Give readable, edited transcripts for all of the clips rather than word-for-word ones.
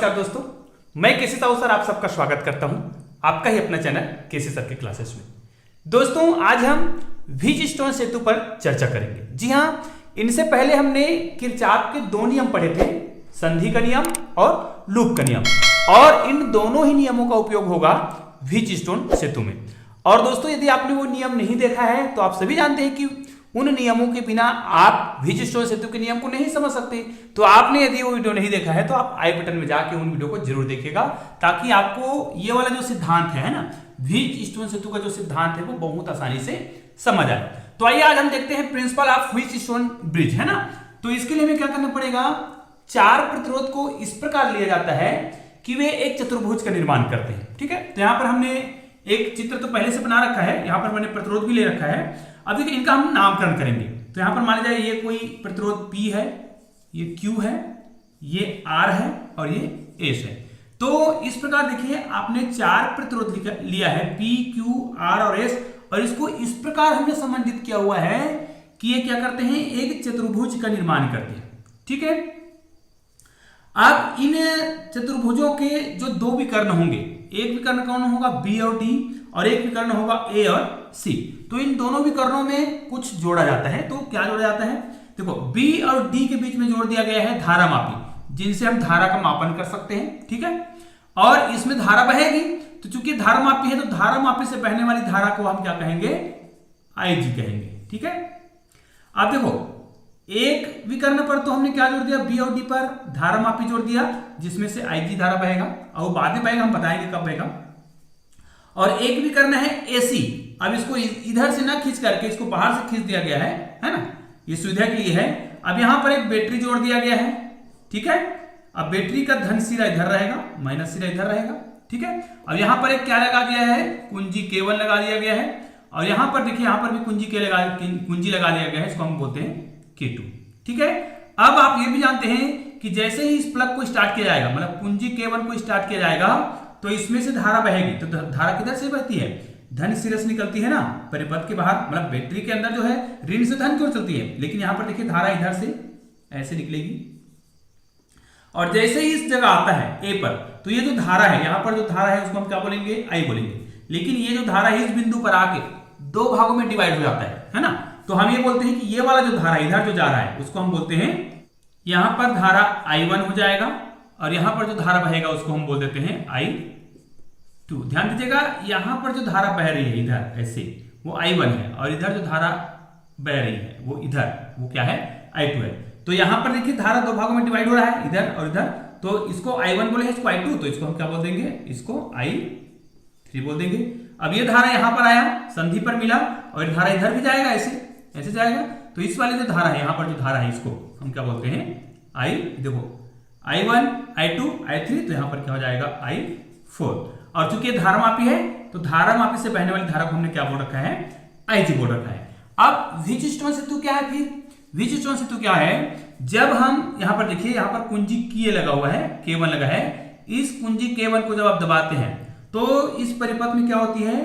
नमस्कार दोस्तों, मैं केसी साहू सर आप सबका स्वागत करता हूं आपका ही अपना चैनल केसी सर के क्लासेस में। दोस्तों आज हम व्हीटस्टोन सेतु पर चर्चा करेंगे। जी हां, इनसे पहले हमने किरचॉफ के दो नियम पढ़े थे, संधि का नियम और लूप का नियम, और इन दोनों ही नियमों का उपयोग होगा व्हीटस्टोन सेतु में। और दोस्तों यदि आपने वो नियम नहीं देखा है तो आप सभी जानते हैं कि उन नियमों के बिना आप व्हीटस्टोन सेतु के नियम को नहीं समझ सकते। तो आपने यदि वो वीडियो नहीं देखा है तो आप आई बटन में जाके उन वीडियो को जरूर देखिएगा, ताकि आपको ये वाला जो सिद्धांत है ना, व्हीटस्टोन सेतु का जो सिद्धांत है वो बहुत आसानी से समझ आए। तो आइए आज हम देखते हैं प्रिंसिपल ऑफ व्हीटस्टोन ब्रिज, है ना। तो इसके लिए हमें क्या करना पड़ेगा, चार प्रतिरोध को इस प्रकार लिया जाता है कि वे एक चतुर्भुज का निर्माण करते हैं। ठीक है, तो यहां पर हमने एक चित्र तो पहले से बना रखा है, यहां पर मैंने प्रतिरोध भी ले रखा है। अब देखिए इनका हम नामकरण करेंगे। तो यहां पर मान जाए ये कोई प्रतिरोध P है, ये Q है, ये R है और ये S है। तो इस प्रकार देखिए आपने चार प्रतिरोध लिया है, P, Q, R और S, और इसको इस प्रकार हमने संबंधित किया हुआ है कि ये क्या करते हैं, एक चतुर्भुज का निर्माण करते हैं। ठीक है, अब इन चतुर्भुजों के जो दो विकर्ण होंगे, एक विकर्ण कौन होगा, B और D, और एक विकर्ण होगा A और C। तो इन दोनों विकर्णों में कुछ जोड़ा जाता है। तो क्या जोड़ा जाता है, देखो B और D के बीच में जोड़ दिया गया है धारा मापी, जिनसे हम धारा का मापन कर सकते हैं। ठीक है, और इसमें धारा बहेगी, तो चूंकि धारा मापी है तो धारा मापी से बहने वाली धारा को हम क्या कहेंगे, IG कहेंगे। ठीक है, अब देखो एक विकर्ण पर तो हमने क्या जोड़ दिया, B और D पर धारा मापी जोड़ दिया, जिसमें से IG धारा बहेगा, और वो बाद में बहेगा, हम बताएंगे कब बहेगा। और एक विकर्ण है AC, अब इसको इधर से ना खींच करके इसको बाहर से खींच दिया गया है ना, ये सुविधा के लिए है। अब यहां पर एक बैटरी जोड़ दिया गया है। ठीक है, अब बैटरी का धन सिरा इधर रहेगा, माइनस सिरा इधर रहेगा। ठीक है, अब यहां पर एक क्या लगा दिया है, कुंजी K1 लगा दिया गया है, और यहां पर देखिए यहां पर भी कुंजी लगा दिया गया है, इसको हम बोलते हैं K2। ठीक है, अब आप ये भी जानते हैं कि जैसे ही इस प्लग को स्टार्ट किया जाएगा, मतलब कुंजी K1 को स्टार्ट किया जाएगा, तो इसमें से धारा बहेगी। तो धारा किधर से बहती है, धन सिरे से निकलती है ना, परिपथ के बाहर, मतलब बैटरी के अंदर जो है ऋण से धन की ओर चलती है, लेकिन यहां पर देखिए धारा इधर से ऐसे निकलेगी, और जैसे ही इस जगह आता है A पर, तो ये जो धारा है, यहां पर जो धारा है उसको हम क्या बोलेंगे, I बोलेंगे। लेकिन ये जो धारा है इस बिंदु पर आके दो भागों में डिवाइड हो जाता है ना। तो हम ये बोलते हैं कि ये वाला जो धारा इधर जो जा रहा है उसको हम बोलते हैं, यहां पर धारा I1 हो जाएगा, और यहां पर जो धारा बहेगा उसको हम बोल देते हैं I2। ध्यान दीजिएगा, यहां पर जो धारा बह रही है इधर ऐसे, वो I1 है, और इधर जो धारा बह रही है वो इधर, वो क्या है, I2 है। तो यहां पर देखिए धारा दो भागों में डिवाइड हो रहा है, इधर और इधर। तो इसको I1 बोले, इसको I2, तो इसको हम क्या बोल देंगे, इसको I3 बोल देंगे। अब ये धारा यहां पर आया, संधि पर मिला, और धारा इधर भी जाएगा, ऐसे जाएगा। तो इस वाले जो धारा है, यहां पर जो धारा है, इसको हम क्या बोलते हैं, देखो I1, I2, I3, तो यहां पर क्या हो जाएगा, I4। और चूंकि धारा मापी है तो धारा मापी से बहने वाली धारा को हमने क्या बोल रखा है, IG बोल रखा है। अब व्हीटस्टोन सेतु क्या है, फिर व्हीटस्टोन सेतु क्या है, जब हम यहां पर देखिए, यहां पर कुंजी K लगा हुआ है, K1 लगा है, इस कुंजी K1 को जब आप दबाते हैं तो इस परिपथ में क्या होती है,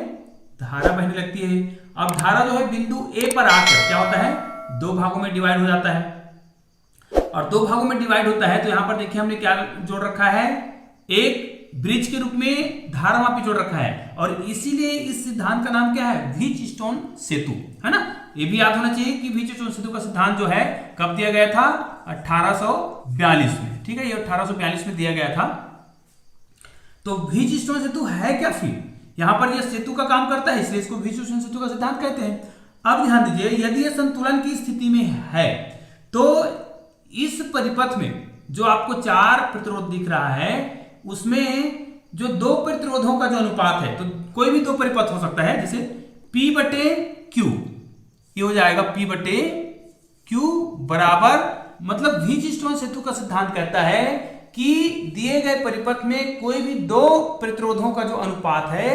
धारा बहने लगती है। अब धारा जो है बिंदु A पर आकर क्या होता है, दो भागों में डिवाइड हो जाता है, और दो भागों में डिवाइड होता है। तो यहां पर देखिए हमने क्या जोड़ रखा है, एक ब्रिज के रूप में धारा मापी जोड़ रखा है, और इसीलिए इस सिद्धांत का नाम क्या है, व्हीटस्टोन सेतु, है ना। ये भी याद होना चाहिए कि व्हीटस्टोन सेतु का सिद्धांत जो है कब दिया गया था, 1842 में। ठीक है, ये 1842 में दिया गया था। तो व्हीटस्टोन सेतु है क्या, फिर यहां पर यह सेतु का काम करता है, इसलिए इसको व्हीटस्टोन सेतु का सिद्धांत कहते हैं। अब ध्यान दीजिए, यदि यह संतुलन की स्थिति में है तो इस परिपथ में जो आपको चार प्रतिरोध दिख रहा है, उसमें जो दो प्रतिरोधों का जो अनुपात है, तो कोई भी दो परिपथ हो सकता है, जैसे P/Q, ये हो जाएगा P/Q बराबर, मतलब व्हीटस्टोन सेतु का सिद्धांत कहता है कि दिए गए परिपथ में कोई भी दो प्रतिरोधों का जो अनुपात है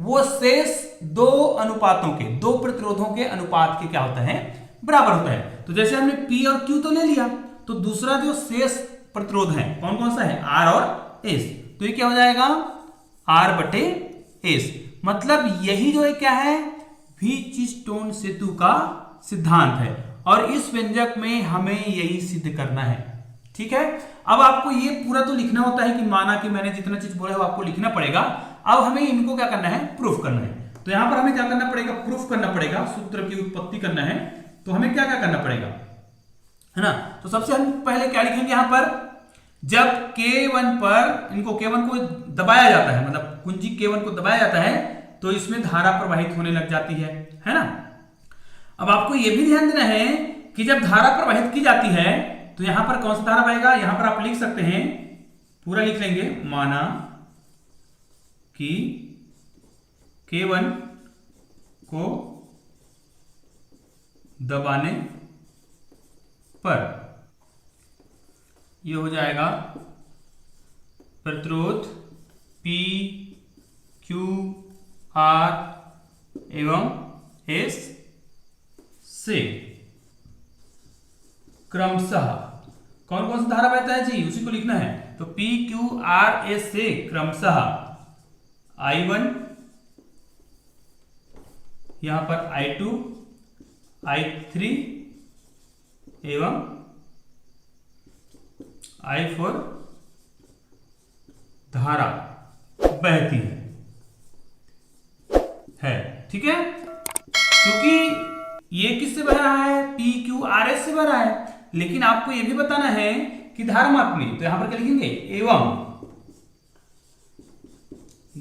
वो शेष दो अनुपातों के, दो प्रतिरोधों के अनुपात के क्या होता है, बराबर होता है। तो जैसे हमने P और Q तो ले लिया, तो दूसरा जो शेष प्रतिरोध है कौन कौन सा है, R और S। तो ये क्या हो जाएगा, R/S। मतलब यही जो है क्या है, व्हीटस्टोन सेतु का सिद्धांत है, और इस व्यंजक में हमें यही सिद्ध करना है। ठीक है। अब आपको ये पूरा तो लिखना होता है कि माना कि मैंने जितना चीज बोला है वो आपको लिखना पड़ेगा। अब हमें इनको क्या करना है, प्रूफ करना है। तो यहां पर हमें क्या करना पड़ेगा, प्रूफ करना पड़ेगा, सूत्र की उत्पत्ति करना है। तो हमें क्या क्या करना पड़ेगा, है ना। तो सबसे हम पहले क्या लिखेंगे, यहां पर जब K1 पर इनको K1 को दबाया जाता है, मतलब कुंजी K1 को दबाया जाता है तो इसमें धारा प्रवाहित होने लग जाती है ना। अब आपको यह भी ध्यान देना है कि जब धारा प्रवाहित की जाती है तो यहां पर कौन सा धारा बहेगा, यहां पर आप लिख सकते हैं, पूरा लिख लेंगे, माना कि K1 को दबाने पर यह हो जाएगा प्रतिरोध P Q R एवं S से क्रमशः कौन कौन सा धारा बहता है जी, उसी को लिखना है। तो P Q R S से क्रमशः I1, यहां पर I2, I3 एवं I4 धारा बहती है, ठीक है। क्योंकि ये किससे बह रहा है, P Q R S से बह रहा है, लेकिन आपको यह भी बताना है कि धारा मापी, तो यहां पर क्या लिखेंगे, एवं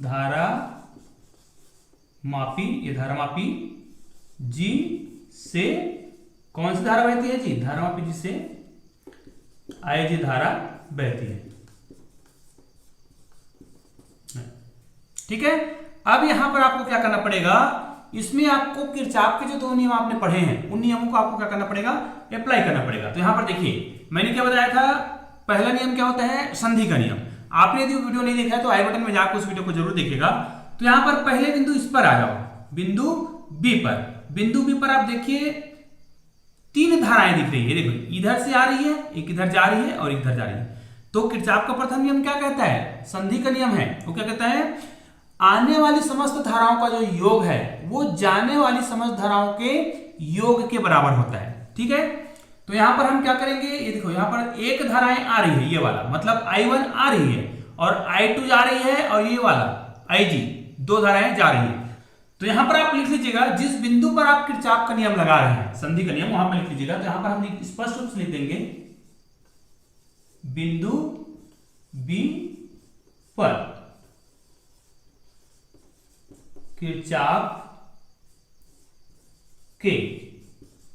धारा मापी, ये धारा मापी G से कौन सी धारा बहती है जी, धारा मापी G से IG धारा बहती है, ठीक है। अब यहां पर आपको क्या करना पड़ेगा, इसमें आपको किरचॉफ के जो दो नियम आपने पढ़े हैं उन नियमों को आपको क्या करना पड़ेगा, अप्लाई करना पड़ेगा। तो यहां पर देखिए मैंने क्या बताया था, पहला नियम क्या होता है, संधि का नियम। आपने यदि वीडियो नहीं देखा है तो आई बटन में जाकर उस वीडियो को जरूर देखिएगा। तो यहां पर पहले बिंदु इस पर आ जाओ, बिंदु बी पर। बिंदु बी पर आप देखिए तीन धाराएं दिख रही है, देखो इधर से आ रही है, एक इधर जा रही है और एक इधर जा रही है। तो किरचॉफ का प्रथम नियम क्या कहता है, संधि का नियम है, वो क्या कहता है, आने वाली समस्त धाराओं का जो योग है वो जाने वाली समस्त धाराओं के योग के बराबर होता है, ठीक है। तो यहां पर हम क्या करेंगे, ये देखो यहां पर एक धाराएं आ रही है, ये वाला मतलब I1 आ रही है और I2 जा रही है और ये वाला IG, दो धाराएं जा रही है। तो यहां पर आप लिख लीजिएगा जिस बिंदु पर आप किरचॉफ का नियम लगा रहे हैं, संधि का नियम, वहां पर लिख लीजिएगा। तो यहां पर हम स्पष्ट रूप से लिख देंगे बिंदु बी पर किरचॉफ के,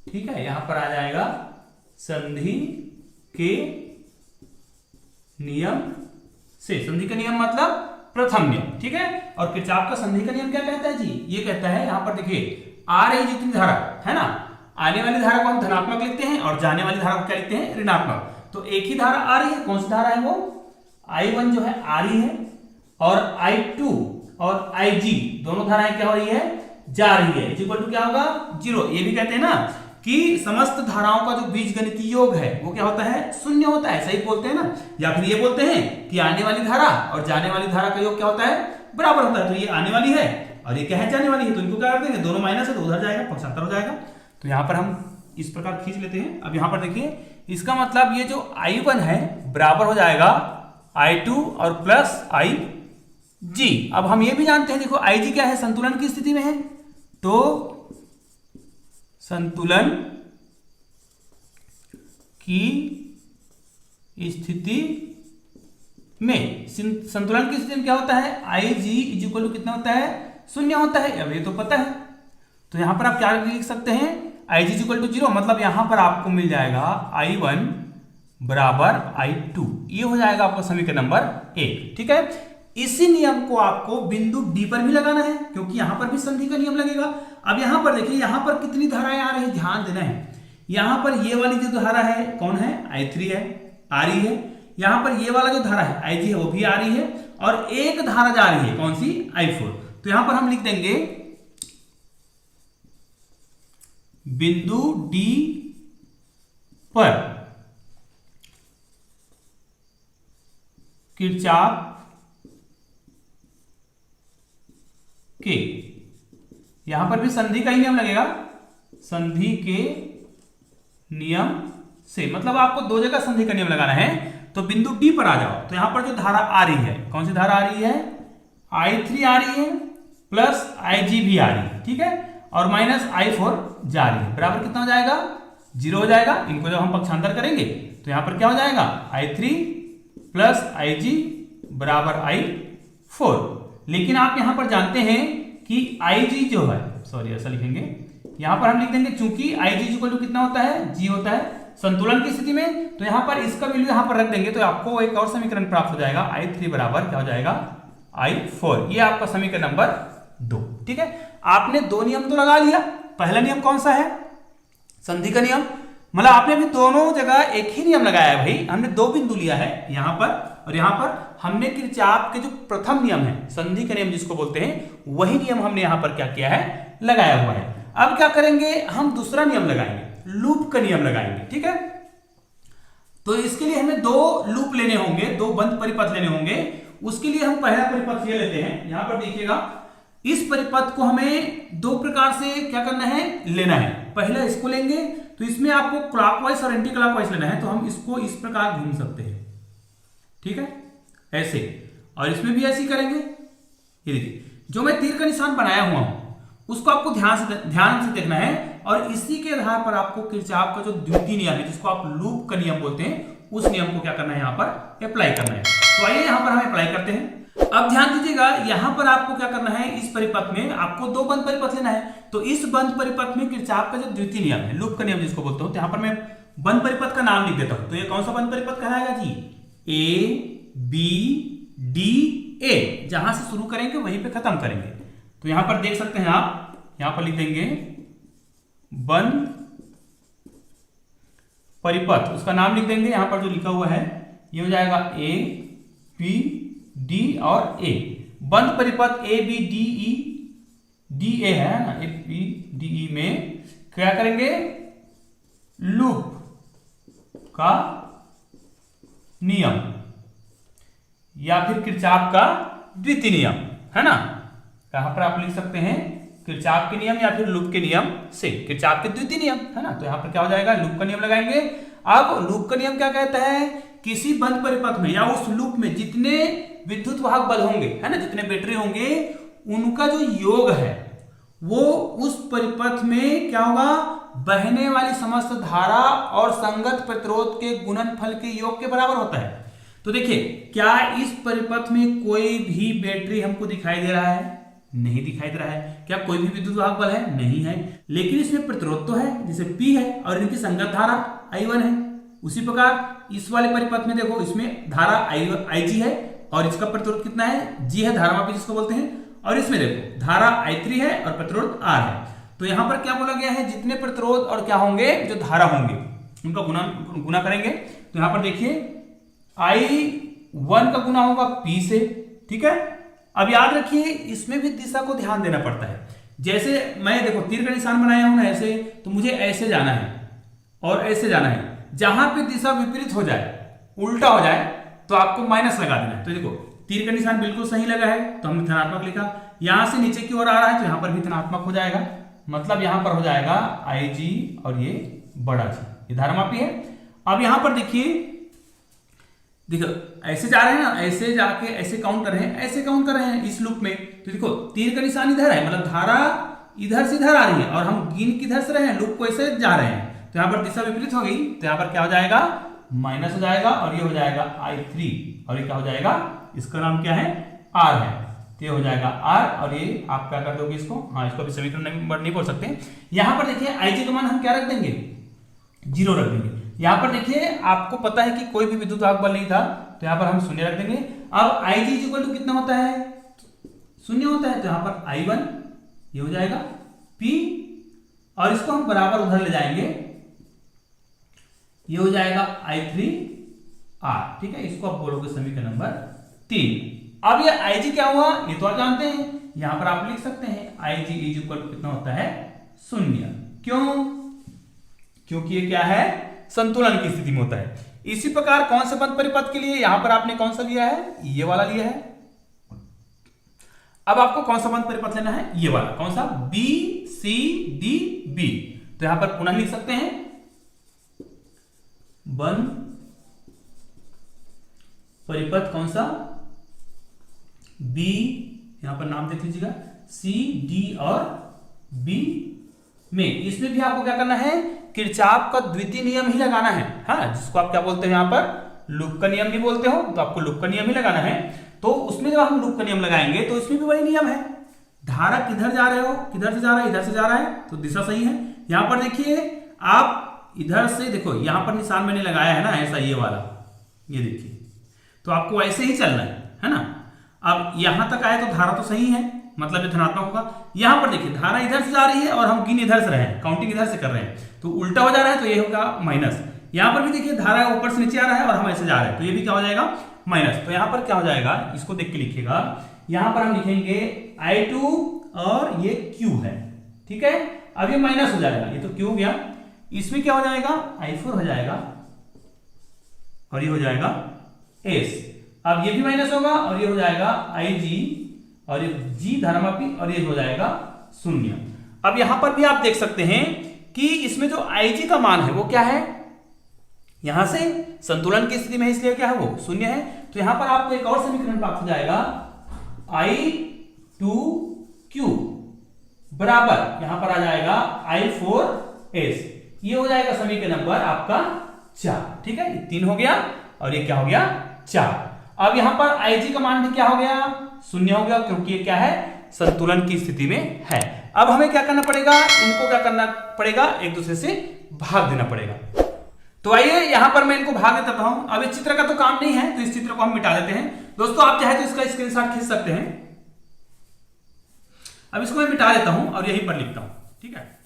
ठीक है। यहां पर आ जाएगा संधि के नियम से, संधि का नियम मतलब प्रथम नियम, ठीक है। और किरचॉफ का संधि का नियम क्या कहता है जी, ये कहता है, यहां पर देखिए आ रही जितनी धारा है ना, आने वाली धारा को हम धनात्मक लिखते हैं और जाने वाली धारा को क्या लिखते हैं, ऋणात्मक। तो एक ही धारा आ रही है, कौन सी धारा है वो, I1 जो है आ रही है और I2 और IG दोनों धाराएं क्या हो रही है, जा रही है, इक्वल टू क्या होगा, 0। ये भी कहते हैं ना कि समस्त धाराओं का जो बीजगणितीय योग है वो क्या होता है, शून्य होता है, सही बोलते हैं ना। या फिर ये बोलते हैं कि आने वाली धारा और जाने वाली धारा का योग क्या होता है, बराबर होता है। तो ये आने वाली है और ये क्या है, जाने वाली है, तो इनको क्या कर देंगे, दोनों माइनस है तो उधर जाएगा, पक्षांतर हो जाएगा। तो यहां पर हम इस प्रकार खींच लेते हैं। अब यहां पर देखिए इसका मतलब ये जो I1 है बराबर हो जाएगा I2 और प्लस IG। अब हम ये भी जानते हैं, देखो IG क्या है, संतुलन की स्थिति में है, तो संतुलन की स्थिति में, संतुलन की स्थिति में क्या होता है, IG इक्वल टू कितना होता है, शून्य होता है। अब ये तो पता है, तो यहां पर आप क्या लिख सकते हैं, IG इक्वल टू 0, मतलब यहां पर आपको मिल जाएगा I1 बराबर I2, ये हो जाएगा आपका समीकरण नंबर 1, ठीक है। इसी नियम को आपको बिंदु डी पर भी लगाना है क्योंकि यहां पर भी संधि का नियम लगेगा। अब यहां पर देखिए यहां पर कितनी धाराएं आ रही है, ध्यान देना है। यहां पर ये वाली जो धारा है कौन है, I3 है, आ रही है। यहां पर ये वाला जो धारा है IG है वो भी आ रही है और एक धारा जा रही है, कौन सी, I4। तो यहां पर हम लिख देंगे बिंदु डी पर किरचॉफ के, यहां पर भी संधि का ही नियम लगेगा, संधि के नियम से, मतलब आपको दो जगह संधि का नियम लगाना है। तो बिंदु डी पर आ जाओ, तो यहां पर जो धारा आ रही है, कौन सी धारा आ रही है, I3 आ रही है प्लस IG भी आ रही है, ठीक है, और माइनस I4 जा रही है, बराबर कितना हो जाएगा, 0 हो जाएगा। इनको जब हम पक्षांतर करेंगे तो यहां पर क्या हो जाएगा, I3 प्लस IG बराबर I4। लेकिन आप यहां पर जानते हैं कि IG जो है, सॉरी ऐसा लिखेंगे, यहां पर हम लिख देंगे चूंकि IG इक्वल टू कितना होता है, G होता है संतुलन की स्थिति में, तो यहां पर इसका वैल्यू यहां पर रख देंगे तो आपको एक और समीकरण प्राप्त हो जाएगा, I3 बराबर क्या हो जाएगा, I4। ये आपका समीकरण नंबर 2, ठीक है। आपने दो नियम तो लगा लिया। पहला नियम कौन सा है, संधि का नियम, मतलब आपने भी दोनों जगह एक ही नियम लगाया है भाई। हमने दो बिंदु लिया है यहां पर और यहां पर, हमने किरचॉफ के जो प्रथम नियम है, संधि का नियम जिसको बोलते हैं, वही नियम हमने यहां पर क्या किया है, लगाया हुआ है। अब क्या करेंगे, हम दूसरा नियम लगाएंगे, लूप का नियम लगाएंगे, ठीक है। तो इसके लिए हमें दो लूप लेने होंगे, दो बंद परिपथ लेने होंगे। उसके लिए हम पहला परिपथ ये लेते हैं, यहां पर देखिएगा, इस परिपथ को हमें दो प्रकार से क्या करना है, लेना है। पहला इसको लेंगे तो इसमें आपको क्लॉकवाइज और एंटी क्लॉकवाइज लेना है, तो हम इसको इस प्रकार घूम सकते हैं, ठीक है, ऐसे, और इसमें भी ऐसे ही करेंगे। ये देखिए, जो मैं तीर का निशान बनाया हुआ हूं उसको आपको ध्यान से देखना है, और इसी के आधार पर आपको किरचॉफ का जो द्वितीय नियम है, जिसको आप लूप का नियम बोलते हैं, उस नियम को क्या करना है, यहां पर अप्लाई करना है। तो आइए यहां पर हम अप्लाई करते हैं। अब ध्यान दीजिएगा, यहां पर आपको क्या करना है, इस परिपथ में आपको दो बंद परिपथ लेना है। तो इस बंद परिपथ में किरचॉफ का जो द्वितीय नियम है, लूप का नियम जिसको बोलते हो, तो यहां पर मैं बंद परिपथ का नाम लिख देता हूं। तो ये कौन सा बंद परिपथ कहलाएगा जी, ABDA, जहां से शुरू करेंगे वहीं पे खत्म करेंगे। तो यहां पर देख सकते हैं आप, यहां पर लिख देंगे बंद परिपथ, उसका नाम लिख देंगे, यहां पर जो लिखा हुआ है ये हो जाएगा ABD और A, बंद परिपथ ABDE है ना, ABDE में क्या करेंगे, लूप का नियम या फिर किरचॉफ का द्वितीय नियम, है ना। यहां पर आप लिख सकते हैं किरचॉफ के नियम या फिर लूप के नियम से, किरचॉफ के द्वितीय नियम, है ना। तो यहां पर क्या हो जाएगा, लूप का नियम लगाएंगे। अब लूप का नियम क्या कहता है, किसी बंद परिपथ में या उस लूप में जितने विद्युत वाहक बल होंगे, है ना, जितने बैटरी होंगे, उनका जो योग है वो उस परिपथ में क्या होगा, बहने वाली समस्त धारा और संगत प्रतिरोध के गुणनफल के योग के बराबर होता है। तो देखिए, क्या इस परिपथ में कोई भी बैटरी हमको दिखाई दे रहा है, नहीं दिखाई दे रहा है। क्या कोई भी विद्युत वाहक बल है, नहीं है। लेकिन इसमें प्रतिरोध तो है, जैसे P है, और इनकी संगत धारा I1 है। उसी प्रकार इस वाले परिपथ में देखो, इसमें धारा IG है और इसका प्रतिरोध कितना है, G है, धारा मापी जिसको बोलते हैं। और इसमें देखो धारा I3 है और प्रतिरोध R है। तो यहां पर क्या बोला गया है, जितने प्रतिरोध और क्या होंगे, जो धारा होंगे, उनका गुना करेंगे। तो यहां पर देखिए I1 का गुना होगा P से, ठीक है। अब याद रखिए, इसमें भी दिशा को ध्यान देना पड़ता है। जैसे मैं देखो तीर का निशान बनाया हूं ना ऐसे, तो मुझे ऐसे जाना है और ऐसे जाना है। जहां पे दिशा विपरीत हो जाए, उल्टा हो जाए, तो आपको माइनस लगा देना है। तो देखो तीर का निशान बिल्कुल सही लगा है तो हमने धनात्मक लिखा, यहां से नीचे की ओर आ रहा है तो यहां पर भी धनात्मक हो जाएगा, मतलब यहां पर हो जाएगा IG और ये बड़ा G, ये धारामापी है। अब यहां पर देखिए, देखो ऐसे जा रहे हैं ना, ऐसे जाके ऐसे काउंट कर रहे हैं, ऐसे काउंट कर रहे हैं इस लूप में। तो देखो तीर का निशान इधर है, मतलब धारा इधर से इधर आ रही है और हम गिन किधर से रहे हैं, लूप को ऐसे जा रहे हैं। तो यहां पर दिशा विपरीत हो गई, तो यहां पर क्या हो जाएगा, माइनस हो जाएगा और ये हो जाएगा I3 और ये क्या हो जाएगा, इसका नाम क्या है, R है। तो ये हो जाएगा R और ये आप क्या कर दोगे इसको, हाँ इसको भी समीकरण नंबर नहीं बोल सकते। यहां पर देखिए IG का मान हम क्या रख देंगे, 0 रख देंगे। यहां पर देखिए आपको पता है कि कोई भी विद्युत वाहक बल नहीं था, तो यहां पर हम 0 रख देंगे। अब IG इक्वल टू कितना होता है, 0 होता है। तो यहां पर I1 ये हो जाएगा P और इसको हम बराबर उधर ले जाएंगे, ये हो जाएगा I3 R, ठीक है। इसको आप बोलोगे समीकरण नंबर 3। अब ये IG क्या हुआ, ये तो आप जानते हैं, यहां पर आप लिख सकते हैं IG इक्वल टू कितना होता है, 0। क्यों, क्योंकि ये क्या है, संतुलन की स्थिति में होता है। इसी प्रकार कौन से बंद परिपथ के लिए यहां पर आपने कौन सा लिया है, ये वाला लिया है। अब आपको कौन सा बंद परिपथ लेना है, ये वाला, कौन सा, BCDB। तो यहां पर पुनः लिख सकते हैं बंद परिपथ कौन सा, बी, यहां पर नाम देख लीजिएगा, सी, डी और बी में। इसमें भी आपको क्या करना है, किरचॉफ का द्वितीय नियम ही लगाना है, हाँ, जिसको आप क्या बोलते हैं यहां पर लूप का नियम भी बोलते हो, तो आपको लूप का नियम ही लगाना है। तो उसमें जब हम लूप का नियम लगाएंगे तो इसमें भी वही नियम है, धारा किधर जा रहे हो, किधर से जा रहा है, इधर से जा रहा है, तो दिशा सही है। यहां पर देखिए आप इधर से देखो, यहां पर निशान मैंने लगाया है ना ऐसा, ये वाला, ये देखिए, तो आपको ऐसे ही चलना है ना। अब यहां तक आए तो धारा तो सही है, मतलब ये धनात्मक होगा। यहां पर देखिए धारा इधर से जा रही है और हम गिन इधर से रहे हैं, काउंटिंग इधर से कर रहे हैं, तो उल्टा हो जा रहा है, तो ये होगा माइनस। यहां पर भी देखिए धारा ऊपर से नीचे आ रहा है और हम ऐसे जा रहे हैं, तो ये भी क्या हो जाएगा, माइनस। तो यहां पर क्या हो जाएगा, इसको देख के लिखिएगा, यहां पर हम लिखेंगे I2 और ये Q है, ठीक है। अब ये माइनस हो जाएगा, ये तो Q हो गया, इसमें क्या हो जाएगा, I4 हो जाएगा और ये हो जाएगा S। अब ये भी माइनस होगा और ये हो जाएगा IG और ये G धनात्मक और ये हो जाएगा 0। अब यहां पर भी आप देख सकते हैं कि इसमें जो IG का मान है वो क्या है, यहां से संतुलन की स्थिति में, इसलिए क्या है वो 0 है। तो यहां पर आपको एक और समीकरण प्राप्त हो जाएगा, I2Q बराबर यहां पर आ जाएगा I4S। ये हो जाएगा समीकरण नंबर आपका 4, ठीक है, 3 हो गया और ये क्या हो गया 4। अब यहां पर IG का मान भी क्या हो गया, 0 हो गया, क्योंकि ये क्या है, संतुलन की स्थिति में है। अब हमें क्या करना पड़ेगा, इनको क्या करना पड़ेगा, एक दूसरे से भाग देना पड़ेगा। तो आइए यहां पर मैं इनको भाग देता हूं। अब इस चित्र का तो काम नहीं है, तो इस चित्र को हम मिटा देते हैं। दोस्तों आप चाहे तो इसका स्क्रीनशॉट खींच सकते हैं। अब इसको मैं मिटा देता हूं और यहीं पर लिखता हूं, ठीक है।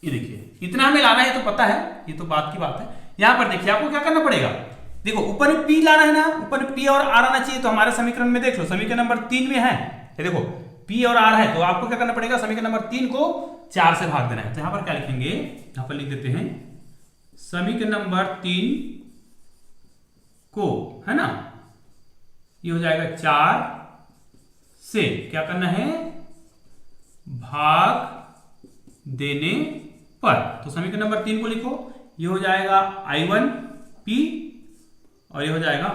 ये देखिए इतना हमें लाना है तो पता है, ये तो बात की बात है। यहां पर देखिए आपको क्या करना पड़ेगा, देखो ऊपर में P लाना है ना, ऊपर में P और R आना चाहिए। तो हमारे समीकरण में देख लो, समीकरण नंबर 3 में है, ये देखो P और R है, तो आपको क्या करना पड़ेगा, समीकरण नंबर 3 को 4 से भाग देना है। तो यहां पर क्या लिखेंगे, यहां पर लिख देते हैं समीकरण नंबर 3 को, है ना, ये हो जाएगा 4 से क्या करना है, भाग देने पर। तो समीकरण नंबर 3 को लिखो, ये हो जाएगा I1P और ये हो जाएगा,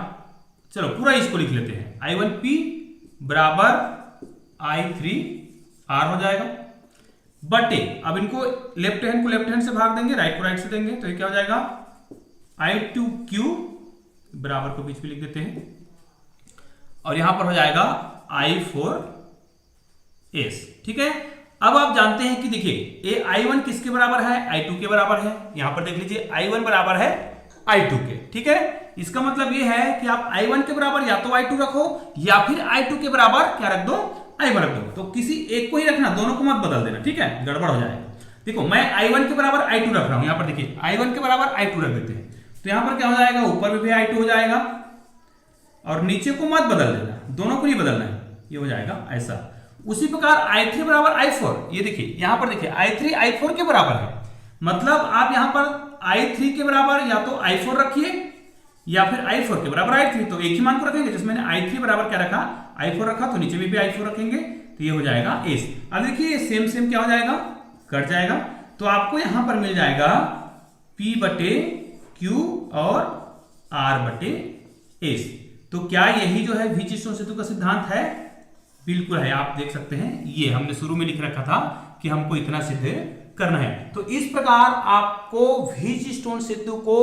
चलो पूरा इसको लिख लेते हैं, I1P बराबर I3R हो जाएगा बटे, अब इनको लेफ्ट हैंड को लेफ्ट हैंड से भाग देंगे, राइट को राइट से देंगे, तो ये क्या हो जाएगा I2Q बराबर को बीच में लिख देते हैं और यहां पर हो जाएगा I4S, ठीक है। अब आप जानते हैं कि देखिए ये I1 किसके बराबर है, I2 के बराबर है। यहां पर देख लीजिए I1 बराबर है I2 के, ठीक है। इसका मतलब ये है कि आप I1 के बराबर या तो I2 रखो या फिर I2 के बराबर क्या रख दो, I1 रख दो। तो किसी एक को ही रखना, दोनों को मत बदल देना, ठीक है, गड़बड़ हो जाएगा। देखो मैं I1 के बराबर I2 रख रहा हूं, यहां पर देखिए I1 के बराबर I2 रख देते हैं, तो यहां पर क्या हो जाएगा, ऊपर में भी I2 हो जाएगा और नीचे को मत बदल देना, दोनों को नहीं बदलना है, ये हो जाएगा ऐसा। उसी प्रकार I3 बराबर I4, ये देखिए यहां पर देखिए I3 I4 के बराबर है, मतलब आप यहां पर I3 के बराबर या तो I4 रखिए या फिर I4 के बराबर I3, तो एक ही मान को रखेंगे। जैसे मैंने I3 बराबर क्या रखा, I4 रखा, तो नीचे में भी I4 रखेंगे, तो ये हो जाएगा S। अब देखिए सेम सेम क्या हो जाएगा, कट जाएगा, तो आपको यहां पर मिल जाएगा P बटे Q और R बटे S। तो क्या यही जो है व्हीटस्टोन सेतु का सिद्धांत है, बिल्कुल है। आप देख सकते हैं ये हमने शुरू में लिख रखा था कि हमको इतना सिद्ध करना है। तो इस प्रकार आपको व्हीटस्टोन सेतु को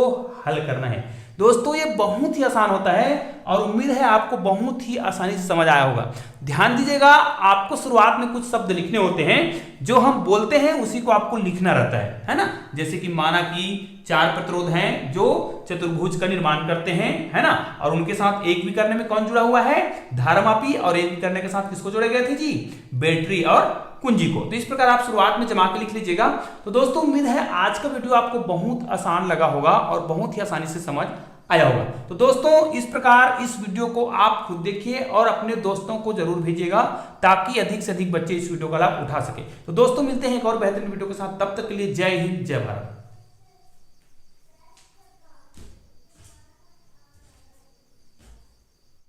हल करना है। दोस्तों ये बहुत ही आसान होता है और उम्मीद है आपको बहुत ही आसानी से समझ आया होगा। ध्यान दीजिएगा, आपको शुरुआत में कुछ शब्द लिखने होते हैं, जो हम बोलते हैं उसी को आपको लिखना रहता है ना। जैसे कि माना कि 4 प्रतिरोध हैं जो चतुर्भुज का निर्माण करते हैं, है ना, और उनके साथ एक भी करने में कौन जुड़ा हुआ है, धारामापी, और एक भी करने के साथ किसको जोड़े गए थे जी, बैटरी और कुंजी को। तो इस प्रकार आप शुरुआत में जमा के लिख लीजिएगा। तो दोस्तों उम्मीद है आज का वीडियो आपको बहुत आसान लगा होगा और बहुत ही आसानी से समझ आया होगा। तो दोस्तों इस प्रकार इस वीडियो को आप खुद देखिए और अपने दोस्तों को जरूर भेजिएगा, ताकि अधिक से अधिक बच्चे इस वीडियो का लाभ उठा सके। तो दोस्तों मिलते हैं एक और बेहतरीन वीडियो के साथ, तब तक के लिए जय हिंद जय भारत।